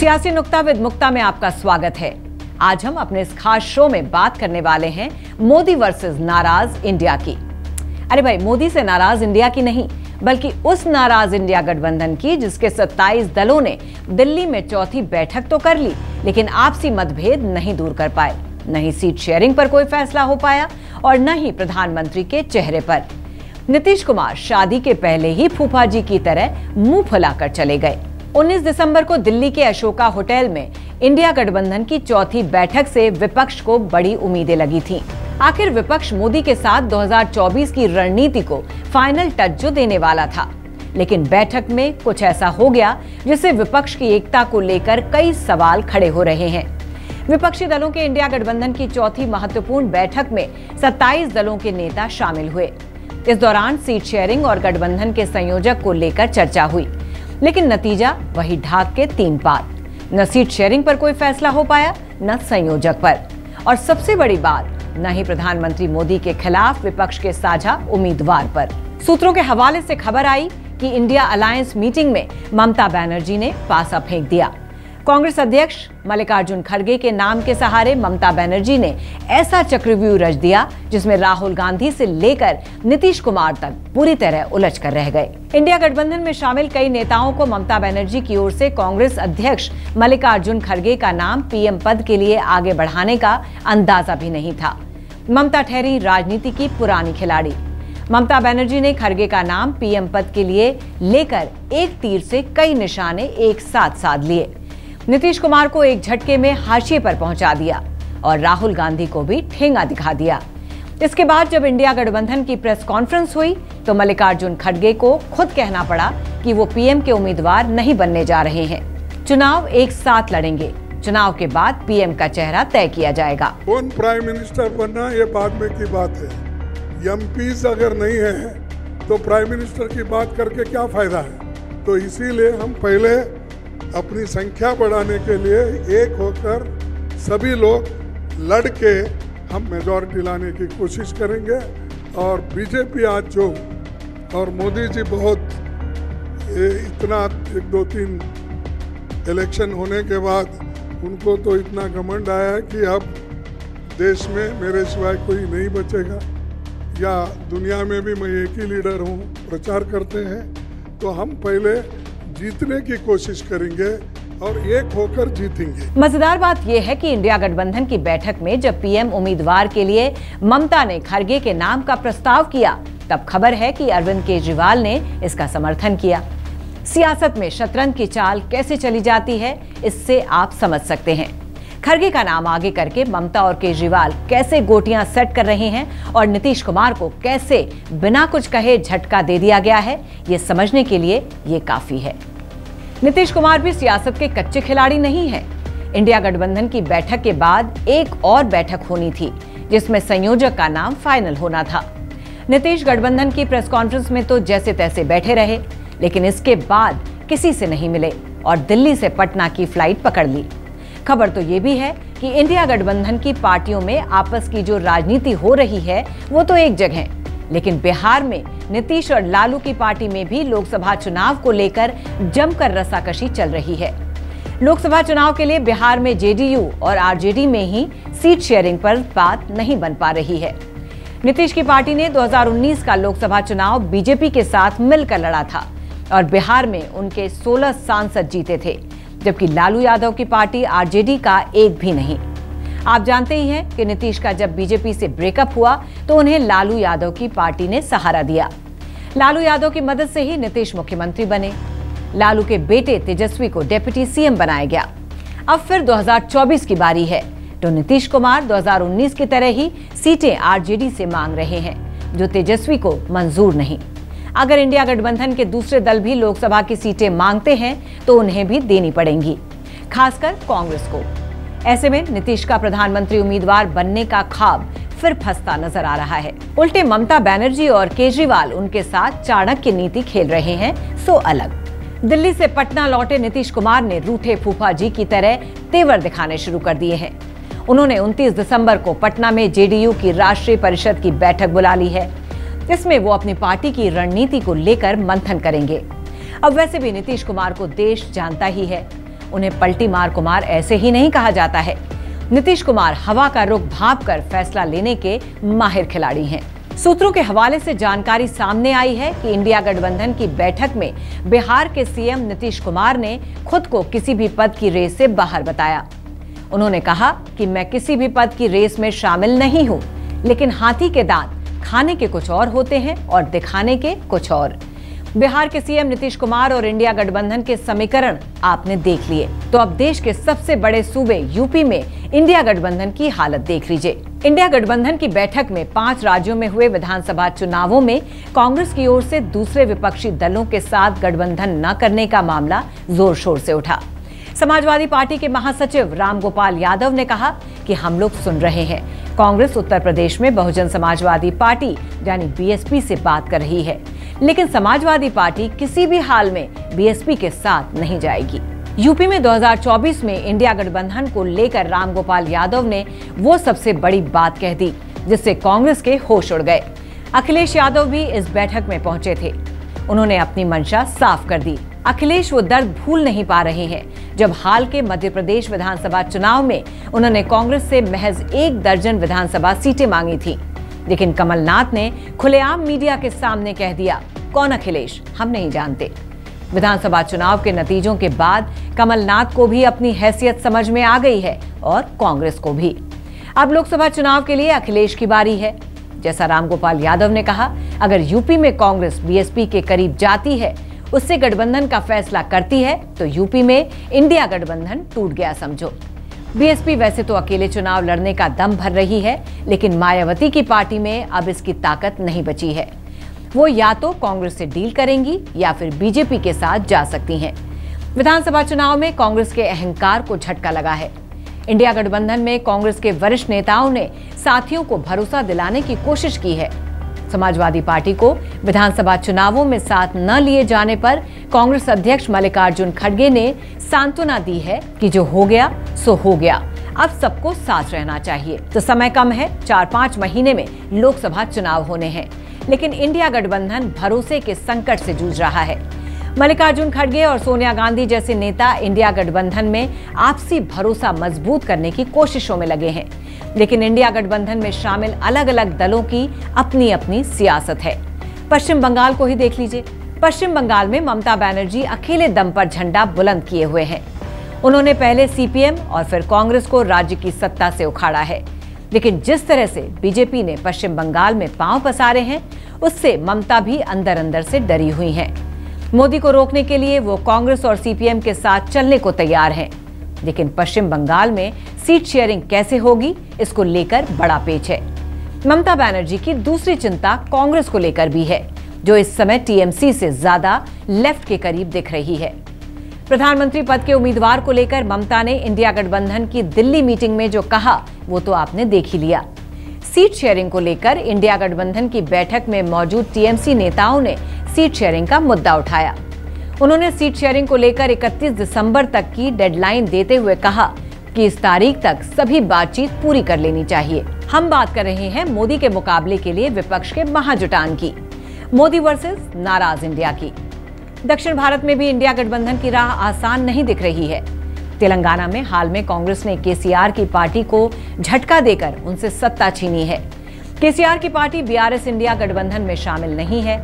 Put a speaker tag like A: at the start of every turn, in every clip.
A: सियासी नुक्ता विद मुक्ता में आपका स्वागत है। आज हम अपने इस खास शो में बात करने वाले हैं मोदी वर्सेस नाराज इंडिया की। अरे भाई, मोदी से नाराज इंडिया की नहीं, बल्कि उस नाराज इंडिया गठबंधन की जिसके 27 दलों ने दिल्ली में चौथी बैठक तो कर ली, लेकिन आपसी मतभेद नहीं दूर कर पाए। नहीं सीट शेयरिंग पर कोई फैसला हो पाया और न ही प्रधानमंत्री के चेहरे पर। नीतीश कुमार शादी के पहले ही फूफा जी की तरह मुंह फुलाकर चले गए। 19 दिसंबर को दिल्ली के अशोका होटल में इंडिया गठबंधन की चौथी बैठक से विपक्ष को बड़ी उम्मीदें लगी थीं। आखिर विपक्ष मोदी के साथ 2024 की रणनीति को फाइनल टच जो देने वाला था, लेकिन बैठक में कुछ ऐसा हो गया जिससे विपक्ष की एकता को लेकर कई सवाल खड़े हो रहे हैं। विपक्षी दलों के इंडिया गठबंधन की चौथी महत्वपूर्ण बैठक में 27 दलों के नेता शामिल हुए। इस दौरान सीट शेयरिंग और गठबंधन के संयोजक को लेकर चर्चा हुई, लेकिन नतीजा वही ढाक के 3 पार। न सीट शेयरिंग पर कोई फैसला हो पाया, न संयोजक पर, और सबसे बड़ी बात, न ही प्रधानमंत्री मोदी के खिलाफ विपक्ष के साझा उम्मीदवार पर। सूत्रों के हवाले से खबर आई कि इंडिया अलायंस मीटिंग में ममता बनर्जी ने पासा फेंक दिया। कांग्रेस अध्यक्ष मल्लिकार्जुन खड़गे के नाम के सहारे ममता बनर्जी ने ऐसा चक्रव्यूह रच दिया जिसमें राहुल गांधी से लेकर नीतीश कुमार तक पूरी तरह उलझ कर रह गए। इंडिया गठबंधन में शामिल कई नेताओं को ममता बनर्जी की ओर से कांग्रेस अध्यक्ष मल्लिकार्जुन खड़गे का नाम पीएम पद के लिए आगे बढ़ाने का अंदाजा भी नहीं था। ममता ठहरी राजनीति की पुरानी खिलाड़ी। ममता बनर्जी ने खड़गे का नाम पीएम पद के लिए लेकर एक तीर से कई निशाने एक साथ साध लिए। नीतीश कुमार को एक झटके में हाशिए पर पहुंचा दिया और राहुल गांधी को भी ठेंगा दिखा दिया। इसके बाद जब इंडिया गठबंधन की प्रेस कॉन्फ्रेंस हुई तो मल्लिकार्जुन खड़गे को खुद कहना पड़ा कि वो पीएम के उम्मीदवार नहीं बनने जा रहे हैं। चुनाव एक साथ लड़ेंगे। चुनाव के बाद पीएम का चेहरा तय किया जाएगा।
B: कौन प्राइम मिनिस्टर बनना ये बाद में की बात है। एमपीज अगर नहीं है तो प्राइम मिनिस्टर की बात करके क्या फायदा है। तो इसीलिए हम पहले अपनी संख्या बढ़ाने के लिए एक होकर सभी लोग लड़ के हम मेजॉरिटी लाने की कोशिश करेंगे। और बीजेपी आज जो और मोदी जी बहुत इतना 1-2-3 इलेक्शन होने के बाद उनको तो इतना घमंड आया है कि अब देश में मेरे सिवाय कोई नहीं बचेगा, या दुनिया में भी मैं एक ही लीडर हूँ, प्रचार करते हैं। तो हम पहले जीतने की कोशिश करेंगे और एक होकर जीतेंगे।
A: मजेदार बात यह है कि इंडिया गठबंधन की बैठक में जब पीएम उम्मीदवार के लिए ममता ने खड़गे के नाम का प्रस्ताव किया, तब खबर है कि अरविंद केजरीवाल ने इसका समर्थन किया। सियासत में शतरंज की चाल कैसे चली जाती है, इससे आप समझ सकते हैं। खड़गे का नाम आगे करके ममता और केजरीवाल कैसे गोटियां सेट कर रहे हैं और नीतीश कुमार को कैसे बिना कुछ कहे झटका दे दिया गया है, ये समझने के लिए ये काफी है। नीतीश कुमार भी सियासत के कच्चे खिलाड़ी नहीं है। इंडिया गठबंधन की बैठक के बाद एक और बैठक होनी थी जिसमें संयोजक का नाम फाइनल होना था। नीतीश गठबंधन की प्रेस कॉन्फ्रेंस में तो जैसे तैसे बैठे रहे, लेकिन इसके बाद किसी से नहीं मिले और दिल्ली से पटना की फ्लाइट पकड़ ली। खबर तो ये भी है कि इंडिया गठबंधन की पार्टियों में आपस की जो राजनीति हो रही है वो तो एक जगह, लेकिन बिहार में नीतीश और लालू की पार्टी में भी लोकसभा चुनाव को लेकर जमकर रसाकशी चल रही है। लोकसभा चुनाव के लिए बिहार में जेडीयू और आरजेडी में ही सीट शेयरिंग पर बात नहीं बन पा रही है। नीतीश की पार्टी ने 2019 का लोकसभा चुनाव बीजेपी के साथ मिलकर लड़ा था और बिहार में उनके 16 सांसद जीते थे, जबकि लालू यादव की पार्टी आरजेडी का एक भी नहीं। आप जानते ही हैं कि नीतीश का जब बीजेपी से ब्रेकअप हुआ तो उन्हें लालू यादव की पार्टी ने सहारा दिया। लालू यादव की मदद से ही नीतीश मुख्यमंत्री बने। लालू के बेटे तेजस्वी को डिप्टी सीएम बनाया गया। अब फिर 2024 की बारी है तो नीतीश कुमार 2019 की तरह ही सीटें आरजेडी से मांग रहे हैं, जो तेजस्वी को मंजूर नहीं। अगर इंडिया गठबंधन के दूसरे दल भी लोकसभा की सीटें मांगते हैं तो उन्हें भी देनी पड़ेंगी, खासकर कांग्रेस को। ऐसे में नीतीश का प्रधानमंत्री उम्मीदवार बनने का ख्वाब फिर फंसता नजर आ रहा है। उल्टे ममता बनर्जी और केजरीवाल उनके साथ चाणक्य नीति खेल रहे हैं, सो अलग। दिल्ली से पटना लौटे नीतीश कुमार ने रूठे फूफा जी की तरह तेवर दिखाने शुरू कर दिए हैं। उन्होंने 29 दिसंबर को पटना में जेडीयू की राष्ट्रीय परिषद की बैठक बुला ली है। इसमें वो अपनी पार्टी की रणनीति को लेकर मंथन करेंगे। अब वैसे भी नीतीश कुमार को देश जानता ही है। उन्हें पलटी मार कुमार ऐसे ही नहीं कहा जाता है। नीतीश कुमार हवा का रुख भांपकर फैसला लेने के माहिर खिलाड़ी हैं। सूत्रों के हवाले से जानकारी सामने आई है कि इंडिया गठबंधन की बैठक में बिहार के सीएम नीतीश कुमार ने खुद को किसी भी पद की रेस से बाहर बताया। उन्होंने कहा कि मैं किसी भी पद की रेस में शामिल नहीं हूं, लेकिन हाथी के दांत खाने के कुछ और होते हैं और दिखाने के कुछ और। बिहार के सीएम नीतीश कुमार और इंडिया गठबंधन के समीकरण आपने देख लिए, तो अब देश के सबसे बड़े सूबे यूपी में इंडिया गठबंधन की हालत देख लीजिए। इंडिया गठबंधन की बैठक में 5 राज्यों में हुए विधानसभा चुनावों में कांग्रेस की ओर से दूसरे विपक्षी दलों के साथ गठबंधन न करने का मामला जोर शोर से उठा। समाजवादी पार्टी के महासचिव रामगोपाल यादव ने कहा कि हम लोग सुन रहे हैं, कांग्रेस उत्तर प्रदेश में बहुजन समाजवादी पार्टी यानी बीएसपी से बात कर रही है, लेकिन समाजवादी पार्टी किसी भी हाल में बीएसपी के साथ नहीं जाएगी। यूपी में 2024 में इंडिया गठबंधन को लेकर रामगोपाल यादव ने वो सबसे बड़ी बात कह दी जिससे कांग्रेस के होश उड़ गए। अखिलेश यादव भी इस बैठक में पहुंचे थे। उन्होंने अपनी मंशा साफ कर दी। अखिलेश वो दर्द भूल नहीं पा रहे हैं जब हाल के मध्य प्रदेश विधानसभा चुनाव में उन्होंने कांग्रेस से महज 1 दर्जन विधानसभा सीटें मांगी थी, लेकिन कमलनाथ ने खुलेआम मीडिया के सामने कह दिया, कौन अखिलेश, हम नहीं जानते। विधानसभा चुनाव के नतीजों के बाद कमलनाथ को भी अपनी हैसियत समझ में आ गई है और कांग्रेस को भी। अब लोकसभा चुनाव के लिए अखिलेश की बारी है। जैसा रामगोपाल यादव ने कहा, अगर यूपी में कांग्रेस बीएसपी के करीब जाती है, उससे गठबंधन का फैसला करती है, तो यूपी में इंडिया गठबंधन टूट गया समझो। बीएसपी वैसे तो अकेले चुनाव लड़ने का दम भर रही है, लेकिन मायावती की पार्टी में अब इसकी ताकत नहीं बची है। वो या तो कांग्रेस से डील करेंगी या फिर बीजेपी के साथ जा सकती हैं। विधानसभा चुनाव में कांग्रेस के अहंकार को झटका लगा है। इंडिया गठबंधन में कांग्रेस के वरिष्ठ नेताओं ने साथियों को भरोसा दिलाने की कोशिश की है। समाजवादी पार्टी को विधानसभा चुनावों में साथ न लिए जाने पर कांग्रेस अध्यक्ष मल्लिकार्जुन खड़गे ने सांत्वना दी है कि जो हो गया सो हो गया, अब सबको साथ रहना चाहिए। तो समय कम है, 4-5 महीने में लोकसभा चुनाव होने हैं, लेकिन इंडिया गठबंधन भरोसे के संकट से जूझ रहा है। मल्लिकार्जुन खड़गे और सोनिया गांधी जैसे नेता इंडिया गठबंधन में आपसी भरोसा मजबूत करने की कोशिशों में लगे हैं, लेकिन इंडिया गठबंधन में शामिल अलग अलग दलों की अपनी अपनी सियासत है। पश्चिम बंगाल को ही देख लीजिए। पश्चिम बंगाल में ममता बनर्जी अकेले दम पर झंडा बुलंद किए हुए हैं। उन्होंने पहले सीपीएम और फिर कांग्रेस को राज्य की सत्ता से उखाड़ा है, लेकिन जिस तरह से बीजेपी ने पश्चिम बंगाल में पांव पसारे हैं, उससे ममता भी अंदर अंदर से डरी हुई हैं। मोदी को रोकने के लिए वो कांग्रेस और सीपीएम के साथ चलने को तैयार हैं, लेकिन पश्चिम बंगाल में सीट शेयरिंग कैसे होगी, इसको लेकर बड़ा पेच है। ममता बनर्जी की दूसरी चिंता कांग्रेस को लेकर भी है, जो इस समय टीएमसी से ज्यादा लेफ्ट के करीब दिख रही है। प्रधानमंत्री पद के उम्मीदवार को लेकर ममता ने इंडिया गठबंधन की दिल्ली मीटिंग में जो कहा, वो तो आपने देख ही लिया। सीट शेयरिंग को लेकर इंडिया गठबंधन की बैठक में मौजूद टीएमसी नेताओं ने सीट शेयरिंग का मुद्दा उठाया। उन्होंने सीट शेयरिंग को लेकर 31 दिसंबर तक की डेडलाइन देते हुए कहा कि इस तारीख तक सभी बातचीत पूरी कर लेनी चाहिए। हम बात कर रहे हैं मोदी के मुकाबले के लिए विपक्ष के महाजुटान की, मोदी वर्सेस नाराज इंडिया की। दक्षिण भारत में भी इंडिया गठबंधन की राह आसान नहीं दिख रही है। तेलंगाना में हाल में कांग्रेस ने केसीआर की पार्टी को झटका देकर उनसे सत्ता छीनी है। केसीआर की पार्टी बीआरएस इंडिया गठबंधन में शामिल नहीं है।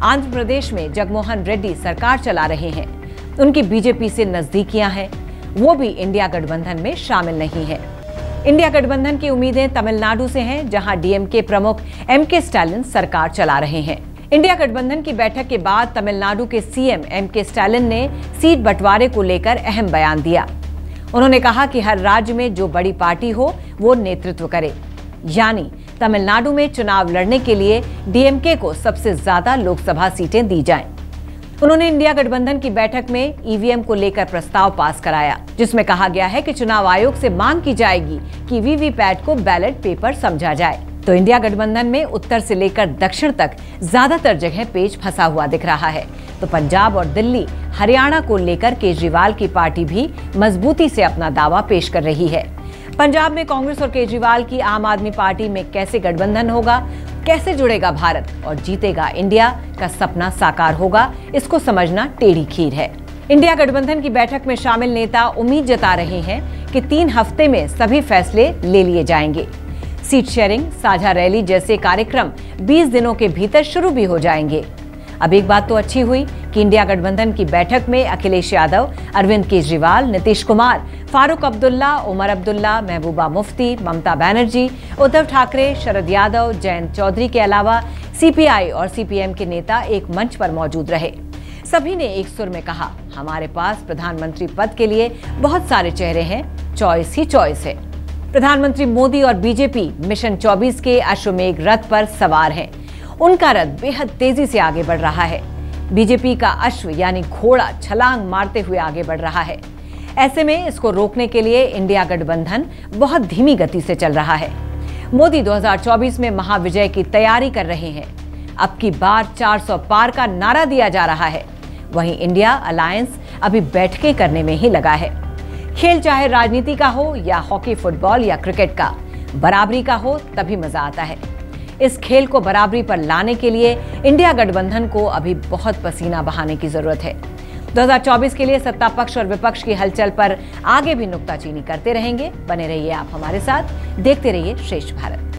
A: आंध्र प्रदेश में जगनमोहन रेड्डी सरकार चला रहे हैं, उनकी बीजेपी से नजदीकियां हैं, वो भी इंडिया गठबंधन में शामिल नहीं है। इंडिया गठबंधन की उम्मीदें तमिलनाडु से हैं, जहां डीएमके प्रमुख एमके स्टालिन सरकार चला रहे हैं। इंडिया गठबंधन की बैठक के बाद तमिलनाडु के सीएम एमके स्टालिन ने सीट बंटवारे को लेकर अहम बयान दिया। उन्होंने कहा कि हर राज्य में जो बड़ी पार्टी हो वो नेतृत्व करे, यानी तमिलनाडु में चुनाव लड़ने के लिए डीएमके को सबसे ज्यादा लोकसभा सीटें दी जाएं। उन्होंने इंडिया गठबंधन की बैठक में ईवीएम को लेकर प्रस्ताव पास कराया, जिसमें कहा गया है कि चुनाव आयोग से मांग की जाएगी कि वीवीपैट को बैलेट पेपर समझा जाए। तो इंडिया गठबंधन में उत्तर से लेकर दक्षिण तक ज्यादातर जगह पेच फंसा हुआ दिख रहा है। तो पंजाब और दिल्ली, हरियाणा को लेकर केजरीवाल की पार्टी भी मजबूती से अपना दावा पेश कर रही है। पंजाब में कांग्रेस और केजरीवाल की आम आदमी पार्टी में कैसे गठबंधन होगा, कैसे जुड़ेगा भारत और जीतेगा इंडिया का सपना साकार होगा, इसको समझना टेढ़ी खीर है। इंडिया गठबंधन की बैठक में शामिल नेता उम्मीद जता रहे हैं कि 3 हफ्ते में सभी फैसले ले लिए जाएंगे। सीट शेयरिंग, साझा रैली जैसे कार्यक्रम 20 दिनों के भीतर शुरू भी हो जाएंगे। अब एक बात तो अच्छी हुई कि इंडिया गठबंधन की बैठक में अखिलेश यादव, अरविंद केजरीवाल, नीतीश कुमार, फारूक अब्दुल्ला, उमर अब्दुल्ला, महबूबा मुफ्ती, ममता बनर्जी, उद्धव ठाकरे, शरद यादव, जयंत चौधरी के अलावा सीपीआई और सीपीएम के नेता एक मंच पर मौजूद रहे। सभी ने एक सुर में कहा, हमारे पास प्रधानमंत्री पद के लिए बहुत सारे चेहरे हैं, चॉइस ही चॉइस है। प्रधानमंत्री मोदी और बीजेपी मिशन 24 के अश्वमेघ रथ पर सवार हैं। उनका रथ बेहद तेजी से आगे बढ़ रहा है। बीजेपी का अश्व यानी घोड़ा छलांग मारते हुए आगे बढ़ रहा है। ऐसे में इसको रोकने के लिए इंडिया गठबंधन बहुत धीमी गति से चल रहा है। मोदी 2024 में महाविजय की तैयारी कर रहे हैं। अब की बार 400 पार का नारा दिया जा रहा है। वहीं इंडिया अलायंस अभी बैठकें करने में ही लगा है। खेल चाहे राजनीति का हो या हॉकी, फुटबॉल या क्रिकेट का, बराबरी का हो तभी मजा आता है। इस खेल को बराबरी पर लाने के लिए इंडिया गठबंधन को अभी बहुत पसीना बहाने की जरूरत है। 2024 के लिए सत्ता पक्ष और विपक्ष की हलचल पर आगे भी नुक्ताचीनी करते रहेंगे। बने रहिए आप हमारे साथ, देखते रहिए श्रेष्ठ भारत।